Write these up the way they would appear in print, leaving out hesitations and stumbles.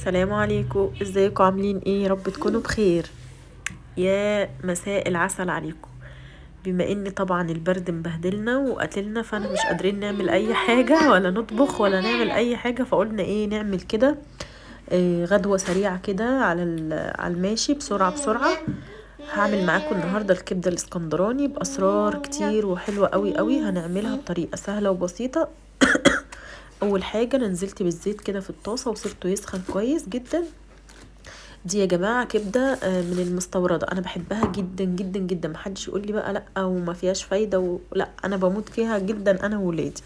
السلام عليكم، ازيكم عاملين ايه؟ يا رب تكونوا بخير. يا مساء العسل عليكم. بما ان طبعا البرد مبهدلنا وقتلنا، فانا مش قادرين نعمل اي حاجة ولا نطبخ ولا نعمل اي حاجة، فقلنا ايه نعمل كده. غدوة سريعة كده على الماشي بسرعة بسرعة. هعمل معاكم النهاردة الكبدة الاسكندراني بأسرار كتير وحلوة قوي قوي. هنعملها بطريقة سهلة وبسيطة. اول حاجة انا نزلت بالزيت كده في الطاسة وسبته يسخن كويس جدا. دي يا جماعه كبده من المستورده، انا بحبها جدا جدا جدا. محدش يقول لي بقى لا وما فيهاش فايده لا، انا بموت فيها جدا، انا وولادي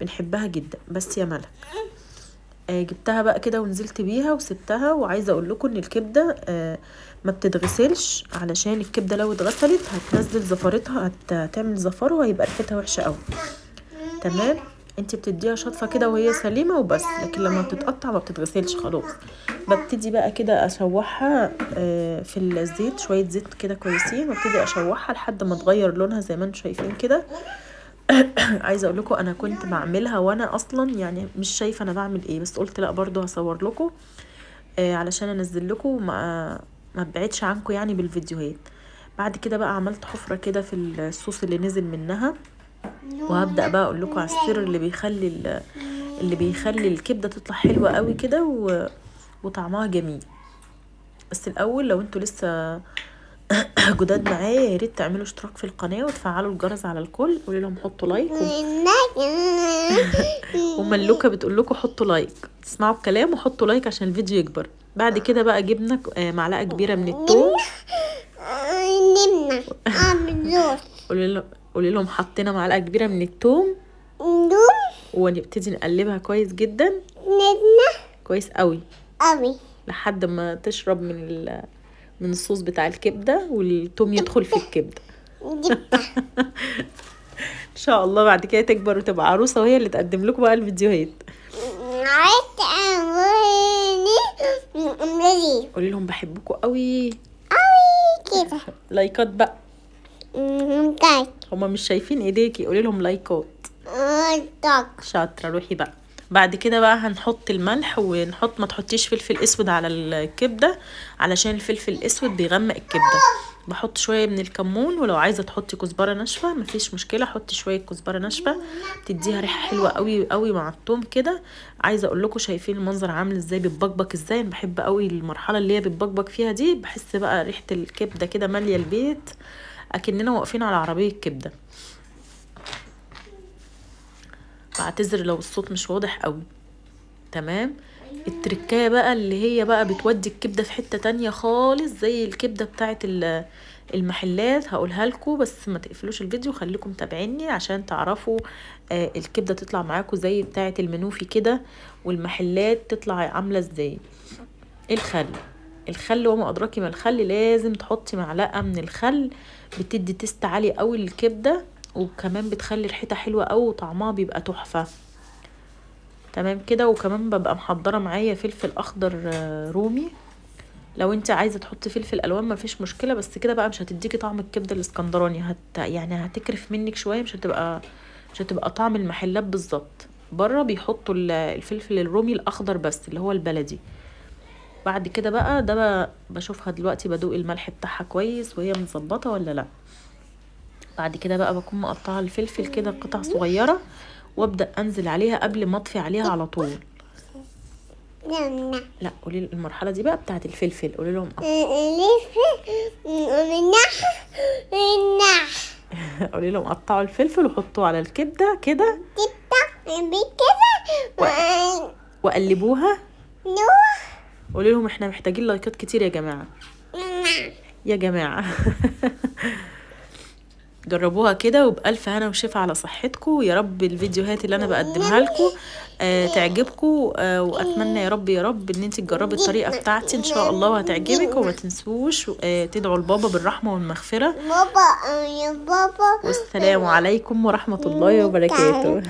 بنحبها جدا. بس يا ملك جبتها بقى كده ونزلت بيها وسبتها. وعايزه اقول لكم ان الكبده ما بتتغسلش، علشان الكبده لو اتغسلت هتنزل زفرتها، هتعمل زفر وهيبقى ريحتها وحشه قوي. تمام، انت بتديها شطفه كده وهي سليمه وبس، لكن لما بتتقطع ما بتتغسلش خلاص. ببتدي بقى كده اشوحها في الزيت، شويه زيت كده كويسين، وابتدي اشوحها لحد ما تغير لونها زي ما انتم شايفين كده. عايزه اقول لكم انا كنت بعملها وانا اصلا يعني مش شايفه انا بعمل ايه، بس قلت لا برضو هصور لكم علشان انزل لكم ما بعدش عنكم يعني بالفيديوهات. بعد كده بقى عملت حفره كده في الصوص اللي نزل منها، وهبدأ بقى اقول لكم على السر اللي بيخلي الكبده تطلع حلوه قوي كده وطعمها جميل. بس الاول لو انتوا لسه جداد معايا، يا ريت تعملوا اشتراك في القناه وتفعلوا الجرس على الكل. قولي لهم حطوا لايك وملوكه بتقول لكم حطوا لايك، تسمعوا الكلام وحطوا لايك عشان الفيديو يكبر. بعد كده بقى جبنا معلقه كبيره من الثوم. قولي لهم حطينا معلقه كبيره من الثوم ونبتدي نقلبها كويس جدا، كويس قوي لحد ما تشرب من الصوص بتاع الكبده والثوم يدخل في الكبده. ان شاء الله بعد كده تكبر وتبقى عروسه وهي اللي تقدم لكم بقى الفيديوهات. قولي لهم بحبكم قوي كده. لايكات بقى. هما مش شايفين ايديكي، قولي لهم لايكات. شاطره، روحي بقى. بعد كده بقى هنحط الملح ونحط، ما تحطيش فلفل اسود على الكبده علشان الفلفل الاسود بيغمق الكبده. بحط شويه من الكمون، ولو عايزه تحطي كزبره ناشفه مفيش مشكله، حطي شويه كزبره ناشفه تديها ريحه حلوه قوي قوي مع الثوم كده. عايزه اقول لكم شايفين المنظر عامل ازاي بيتبقبق ازاي. انا بحب قوي المرحله اللي هي بيتبقبق فيها دي، بحس بقى ريحه الكبده كده ماليه البيت اكننا واقفين على عربيه كبده. بعتذر لو الصوت مش واضح قوي. تمام. التركايه بقى اللي هي بقى بتودي الكبده في حته تانية خالص زي الكبده بتاعه المحلات، هقولها لكم، بس ما تقفلوش الفيديو، خليكم متابعيني عشان تعرفوا الكبده تطلع معاكم زي بتاعه المنوفي كده والمحلات تطلع عامله ازاي. الخل وما ادراكي ما الخل، لازم تحطي معلقه من الخل، بتدي تست عالي قوي للكبده، وكمان بتخلي ريحتها حلوه قوي وطعمها بيبقى تحفه. تمام كده. وكمان ببقى محضره معايا فلفل اخضر رومي، لو انت عايزه تحطي فلفل الوان ما فيش مشكله، بس كده بقى مش هتديكي طعم الكبده الاسكندراني، يعني هتكرف منك شويه، مش هتبقى طعم المحلات بالظبط. بره بيحطوا الفلفل الرومي الاخضر بس اللي هو البلدي. بعد كده بقى ده بقى بشوفها دلوقتي، بدوق الملح بتاعها كويس وهي متظبطه ولا لا. بعد كده بقى بكون مقطعه الفلفل كده قطع صغيره، وابدا انزل عليها قبل ما اطفي عليها على طول. لا قولي المرحله دي بقى بتاعت الفلفل، قولي لهم قولي لهم قطعوا الفلفل وحطوه على الكبده كده وقلبوها. قولي لهم احنا محتاجين لايكات كتير يا جماعه يا جماعه. جربوها كده وبألف هنا وشفا على صحتكم. يا رب الفيديوهات اللي انا بقدمها لكم تعجبكم، واتمنى يا رب ان انت تجربي الطريقه بتاعتي ان شاء الله وهتعجبك. وما تنسوش تدعوا لبابا بالرحمه والمغفره. يا بابا والسلام عليكم ورحمه الله وبركاته.